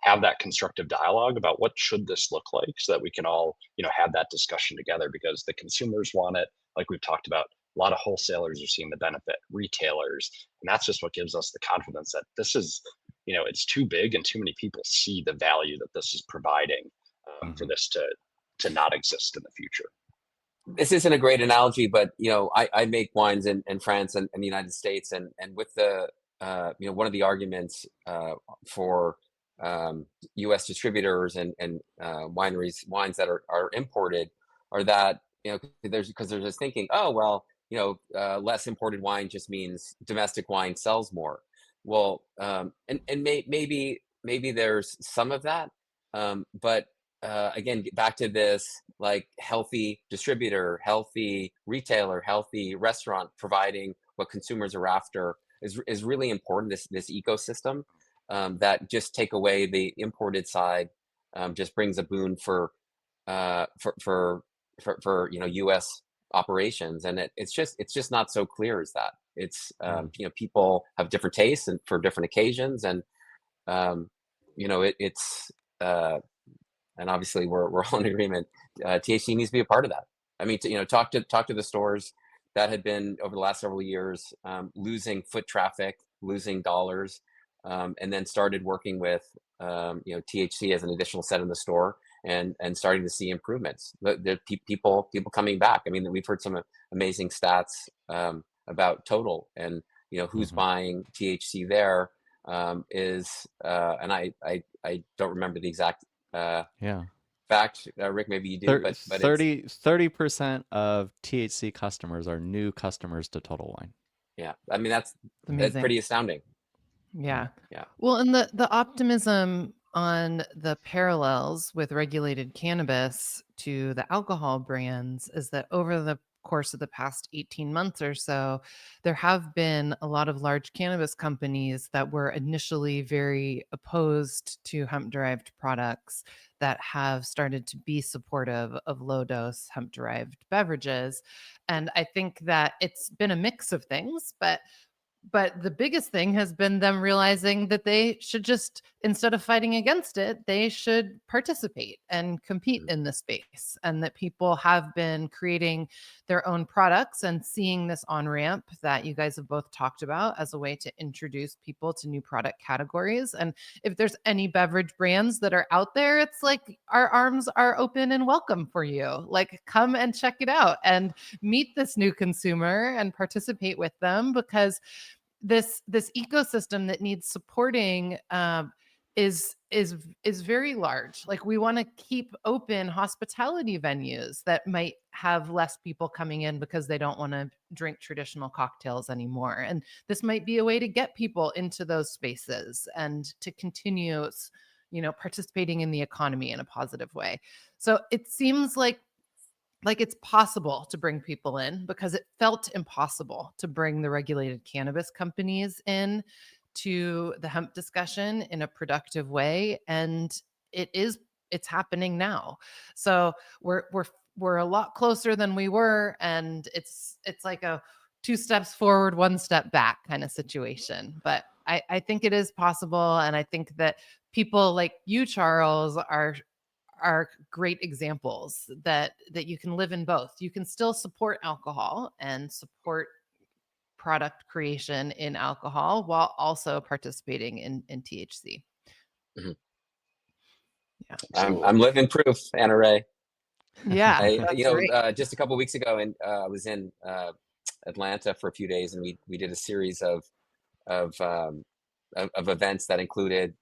have that constructive dialogue about what should this look like, so that we can all have that discussion together, because the consumers want it. Like we've talked about, a lot of wholesalers are seeing the benefit, retailers, and that's just what gives us the confidence that this is it's too big, and too many people see the value that this is providing for this to not exist in the future. This isn't a great analogy, but I make wines in France and the United States, and with the one of the arguments for U.S. distributors and wineries wines that are imported are that because they're just thinking, oh well, less imported wine just means domestic wine sells more. Well, maybe there's some of that, but again, get back to this like healthy distributor, healthy retailer, healthy restaurant providing what consumers are after is really important. This ecosystem that just take away the imported side just brings a boon uh, for for for U.S. operations, and it's just not so clear as that. It's Mm. people have different tastes and for different occasions, and um, it's and obviously we're all in agreement. THC needs to be a part of that. I mean, talk to the stores that had been over the last several years losing foot traffic, losing dollars, and then started working with THC as an additional set in the store, and starting to see improvements. People coming back. I mean, we've heard some amazing stats about total and who's Hmm. buying THC there is and I don't remember the exact Yeah. fact, Rick, maybe you do, but it's 30% of THC customers are new customers to Total Wine. yeah. I mean that's It's amazing. pretty astounding. Yeah. Yeah. Yeah. Well, and the optimism on the parallels with regulated cannabis to the alcohol brands is that over the course of the past 18 months or so, there have been a lot of large cannabis companies that were initially very opposed to hemp derived products that have started to be supportive of low dose hemp derived beverages. And I think that it's been a mix of things, but the biggest thing has been them realizing that they should just, instead of fighting against it, they should participate and compete in the space. And that people have been creating their own products and seeing this on ramp that you guys have both talked about as a way to introduce people to new product categories. And if there's any beverage brands that are out there, it's like our arms are open and welcome for you. Like, come and check it out and meet this new consumer and participate with them, because this ecosystem that needs supporting is very large. Like, we want to keep open hospitality venues that might have less people coming in because they don't want to drink traditional cocktails anymore, and this might be a way to get people into those spaces and to continue participating in the economy in a positive way. So it seems like it's possible to bring people in, because it felt impossible to bring the regulated cannabis companies in to the hemp discussion in a productive way, and it's happening now. So we're a lot closer than we were, and it's like a two steps forward, one step back kind of situation. But I think it is possible, and I think that people like you, Charles, are great examples that you can live in both. You can still support alcohol and support product creation in alcohol while also participating in THC. Mhm. Yeah. I'm living proof, Anna Ray. Yeah, I that's great. just a couple weeks ago, and I was in Atlanta for a few days, and we did a series of of events that included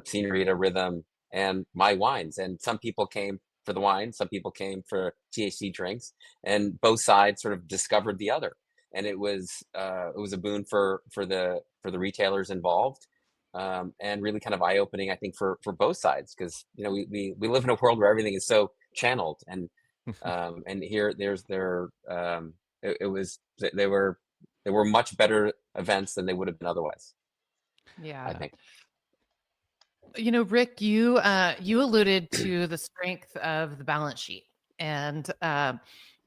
Senorita Rhythm and my wines. And some people came for the wine, some people came for THC drinks, and both sides sort of discovered the other. And it was a boon for the retailers involved, and really kind of eye opening, I think, for both sides, because we live in a world where everything is so channeled, and here it was they were much better events than they would have been otherwise, I Yeah. think. Rick, you alluded to the strength of the balance sheet, and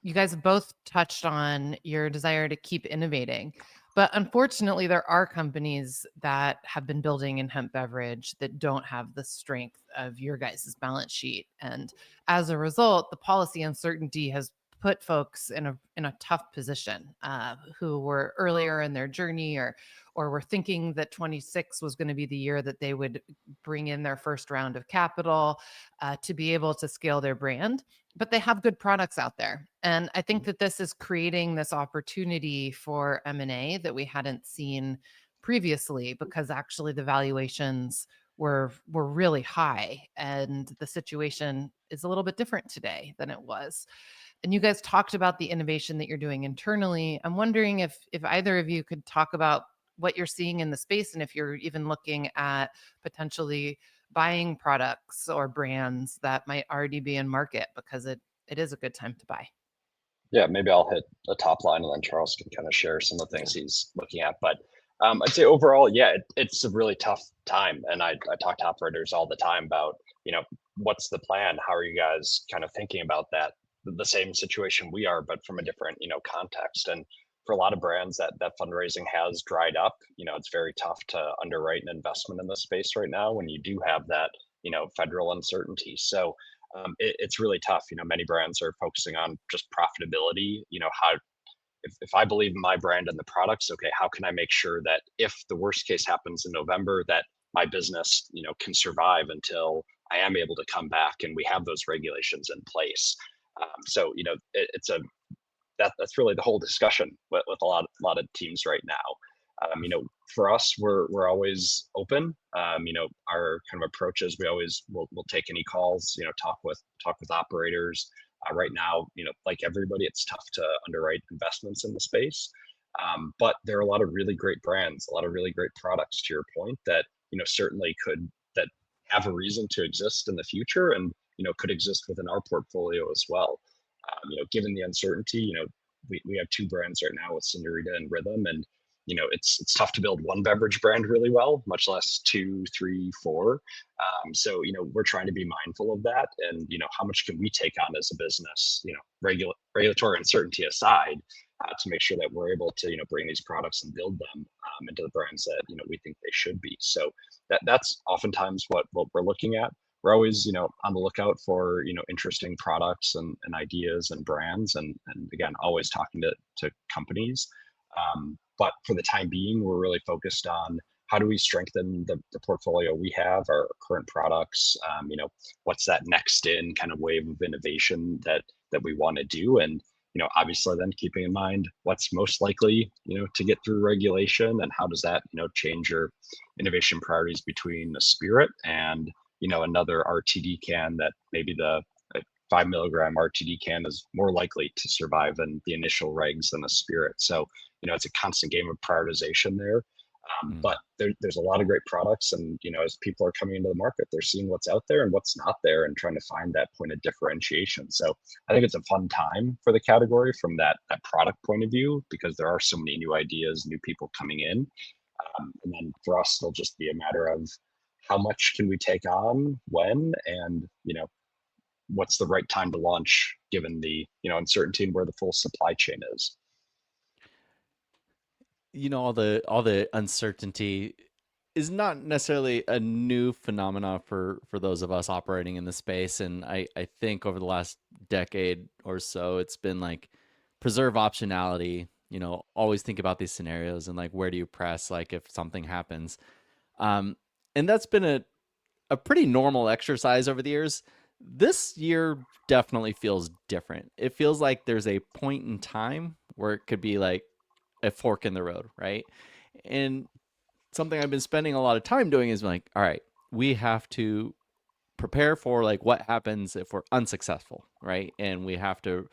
you guys have both touched on your desire to keep innovating. But unfortunately, there are companies that have been building in hemp beverage that don't have the strength of your guys' balance sheet, and as a result, the policy uncertainty has put folks in a tough position, who were earlier in their journey, or were thinking that 26 was going to be the year that they would bring in their first round of capital to be able to scale their brand. But they have good products out there, and I think that this is creating this opportunity for M&A that we hadn't seen previously, because actually the valuations were really high, and the situation is a little bit different today than it was. And you guys talked about the innovation that you're doing internally. I'm wondering if either of you could talk about what you're seeing in the space, and if you're even looking at potentially buying products or brands that might already be in market, because it is a good time to buy. Yeah, maybe I'll hit the top line and then Charles can kind of share some of the things he's looking at. But I'd say overall, yeah, it's a really tough time. And I talk to operators all the time about, what's the plan? How are you guys kind of thinking about that? The same situation we are, but from a different, context. And for a lot of brands, that fundraising has dried up. It's very tough to underwrite an investment in this space right now when you do have that, federal uncertainty. So it's really tough. Many brands are focusing on just profitability. How if I believe in my brand and the products, okay, how can I make sure that if the worst case happens in November, that my business, can survive until I am able to come back and we have those regulations in place. So it's that's really the whole discussion with a lot of teams right now. For us, we're always open. Our kind of approach is we'll take any calls. Talk with operators. Right now, like everybody, it's tough to underwrite investments in the space. But there are a lot of really great brands, a lot of really great products. To your point, that certainly that have a reason to exist in the future, and could exist within our portfolio as well. Given the uncertainty, we have two brands right now with Senorita and Rhythm, and it's tough to build one beverage brand really well, much less 2, 3, 4. So we're trying to be mindful of that, and how much can we take on as a business, regulatory uncertainty aside, to make sure that we're able to bring these products and build them into the brands that we think they should be. So that's oftentimes what we're looking at. We're always on the lookout for interesting products and ideas and brands, and again, always talking to companies. But for the time being, we're really focused on how do we strengthen the portfolio we have, our current products. What's that next in kind of wave of innovation that we want to do, and obviously then keeping in mind what's most likely to get through regulation, and how does that change your innovation priorities between the Spirit and another RTD can, that maybe the 5 milligram RTD can is more likely to survive in the initial regs than a Spirit. So it's a constant game of prioritization there. But there's a lot of great products, and as people are coming into the market, they're seeing what's out there and what's not there, and trying to find that point of differentiation. So I think it's a fun time for the category from that product point of view, because there are so many new ideas, new people coming in. And then for us, it'll just be a matter of how much can we take on, when, and what's the right time to launch, given the uncertainty and where the full supply chain is. All the uncertainty is not necessarily a new phenomena for those of us operating in the space. And I think over the last decade or so, it's been like preserve optionality, always think about these scenarios and like, where do you press, like if something happens. And that's been a pretty normal exercise over the years. This year definitely feels different. It feels like there's a point in time where it could be like a fork in the road, right? And something I've been spending a lot of time doing is like, all right, we have to prepare for like what happens if we're unsuccessful, right? And we have to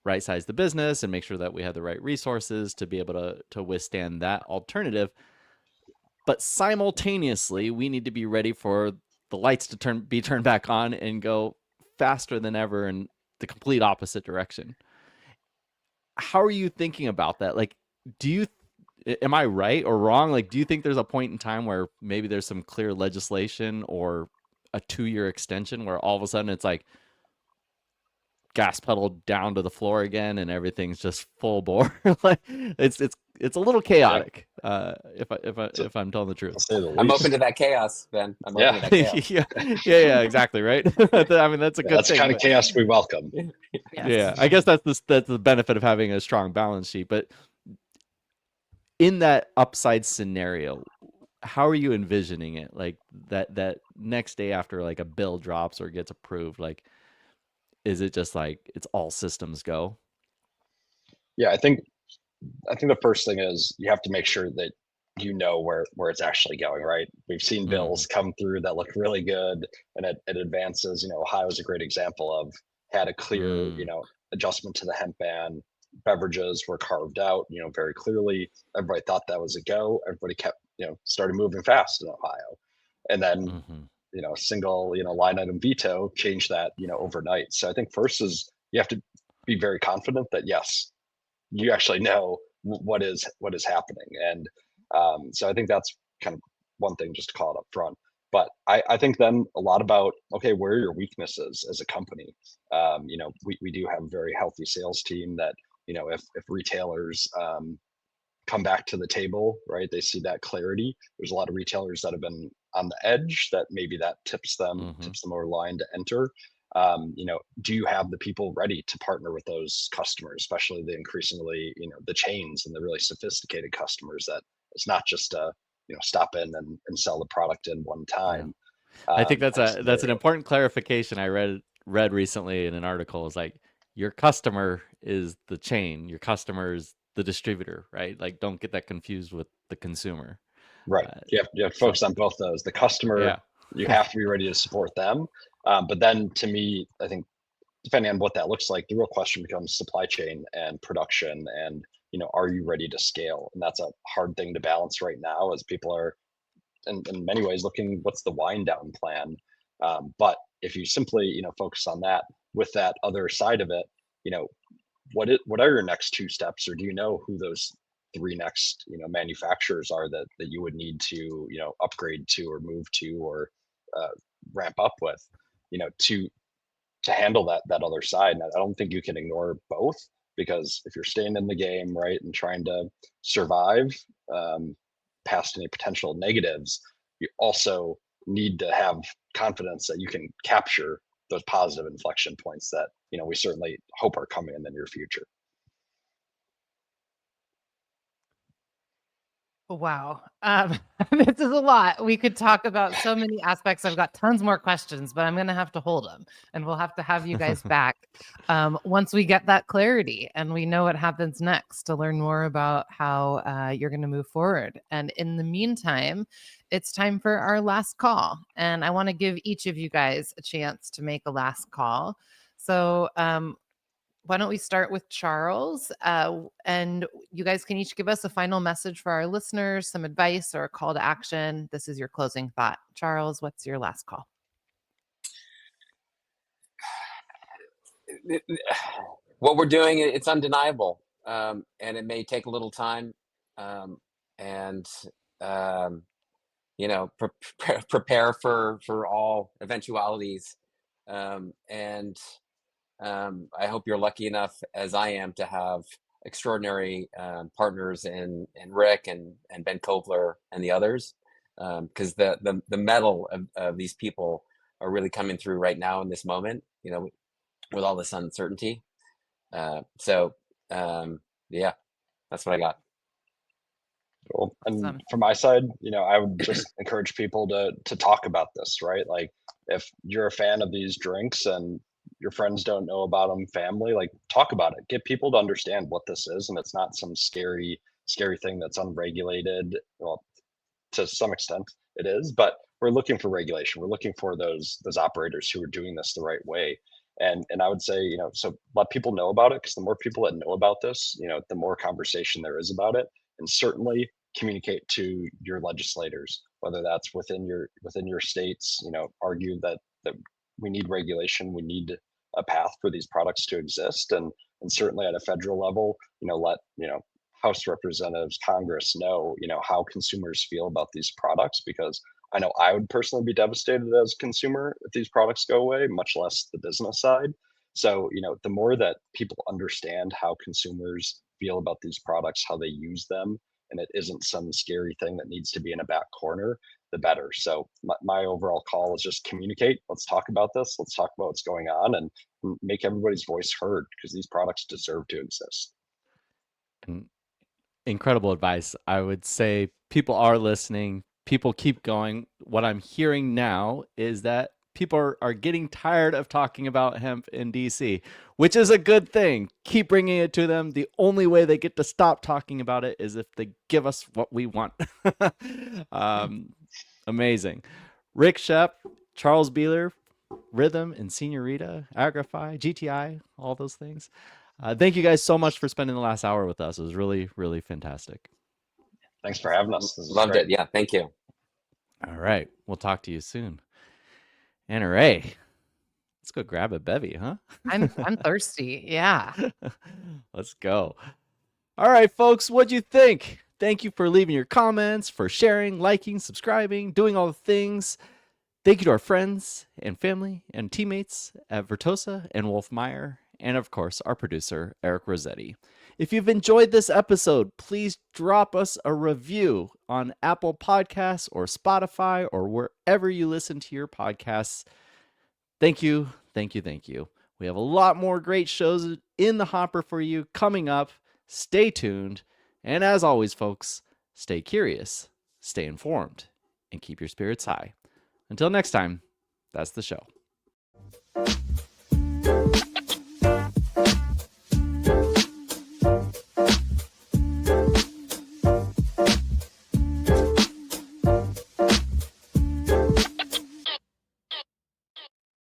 right size the business and make sure that we have the right resources to be able to withstand that alternative. But simultaneously, we need to be ready for the lights to be turned back on and go faster than ever in the complete opposite direction. How are you thinking about that? Like, am I right or wrong? Like, do you think there's a point in time where maybe there's some clear legislation or a 2-year extension where all of a sudden it's like gas pedal down to the floor again and everything's just full bore? Like it's a little chaotic. If I'm telling the truth. I'm open to that chaos, Ben. I'm open to that chaos. yeah, exactly, right. I mean, that's a good thing. That's the kind of chaos we welcome. Yes. Yeah, I guess that's the benefit of having a strong balance sheet. But in that upside scenario, how are you envisioning it? Like that next day after like a bill drops or gets approved, like, is it just like it's all systems go? Yeah, I think the first thing is you have to make sure that you know where it's actually going, right? We've seen bills come through that look really good, and it advances. Ohio is a great example of had a clear, Mm. adjustment to the hemp ban. Beverages were carved out, very clearly. Everybody thought that was a go. Everybody kept, started moving fast in Ohio, and then Hmm. a single, line item veto changed that, overnight. So I think first is you have to be very confident that yes, you actually know what is happening. And so I think that's kind of one thing just to call it up front. But I think then a lot about, okay, where are your weaknesses as a company? We do have a very healthy sales team that, if retailers come back to the table, right, they see that clarity. There's a lot of retailers that have been on the edge that maybe that tips them Hmm. over line to enter. Do you have the people ready to partner with those customers, especially the increasingly, the chains and the really sophisticated customers that it's not just stop in and sell the product in one Yeah. time. I think that's That's a the that's an area. important clarification I read recently in an article. Is like your customer is the chain, your customer is the distributor, right? Like don't get that confused with the consumer. Right. Uh, You have to so focus on both those. The customer, yeah. you have to be ready to support them. But then to me, I think depending on what that looks like, the real question becomes supply chain and production and, are you ready to scale? And that's a hard thing to balance right now as people are in many ways looking what's the wind down plan. But if you simply, focus on that with that other side of it, you know, what are your next two steps, or do you know who those three next manufacturers are that you would need to upgrade to or move to or uh, ramp up with to handle that other side. And I don't think you can ignore both, because if you're staying in the game, right, and trying to survive um, past any potential negatives, you also need to have confidence that you can capture those positive inflection points that we certainly hope are coming in the near future. Wow. This is a lot. We could talk about so many aspects. I've got tons more questions, but I'm going to have to hold them, and we'll have to have you guys back once we get that clarity and we know what happens next to learn more about how you're going to move forward. And in the meantime, it's time for our last call. And I want to give each of you guys a chance to make a last call. So, why don't we start with Charles? And you guys can each give us a final message for our listeners, some advice or a call to action. This is your closing thought. Charles, what's your last call? What we're doing, it's undeniable, and it may take a little time, and um, prepare for all eventualities, and I hope you're lucky enough, as I am, to have extraordinary partners in Rick and Ben Kovler and the others, because the metal of these people are really coming through right now in this moment, with all this uncertainty. So yeah, that's what I got. Cool. And Awesome. from my side, I would just encourage people to talk about this, right? Like, if you're a fan of these drinks and your friends don't know about them, family, like, talk about it. Get people to understand what this is, and it's not some scary thing that's unregulated. Well, to some extent it is, but we're looking for regulation. We're looking for those operators who are doing this the right way. And I would say, so let people know about it, because the more people that know about this, the more conversation there is about it. And certainly communicate to your legislators, whether that's within your states, argue that we need regulation, we need a path for these products to exist. And certainly at a federal level, let House Representatives, Congress know, how consumers feel about these products, because I know I would personally be devastated as a consumer if these products go away, much less the business side. So, the more that people understand how consumers feel about these products, how they use them, and it isn't some scary thing that needs to be in a back corner, the better. So my overall call is just communicate. Let's talk about this. Let's talk about what's going on, and make everybody's voice heard, because these products deserve to exist. And incredible advice. I would say people are listening. People keep going. What I'm hearing now is that People are getting tired of talking about hemp in DC, which is a good thing. Keep bringing it to them. The only way they get to stop talking about it is if they give us what we want. Amazing. Rick Shep, Charles Beeler, Rhythm and Senorita, Agrify, GTI, all those things. Thank you guys so much for spending the last hour with us. It was really, really fantastic. Thanks for having us. This is Loved great. it. Yeah, thank you. All right. We'll talk to you soon. Anna Ray, let's go grab a bevy, huh? I'm thirsty. Yeah. Let's go. All right, folks, what'd you think? Thank you for leaving your comments, for sharing, liking, subscribing, doing all the things. Thank you to our friends and family and teammates at Vertosa and Wolf Meyer, and of course, our producer, Eric Rossetti. If you've enjoyed this episode, please drop us a review on Apple Podcasts or Spotify or wherever you listen to your podcasts. Thank you, thank you, thank you. We have a lot more great shows in the hopper for you coming up. Stay tuned. And as always, folks, stay curious, stay informed, and keep your spirits high. Until next time, that's the show.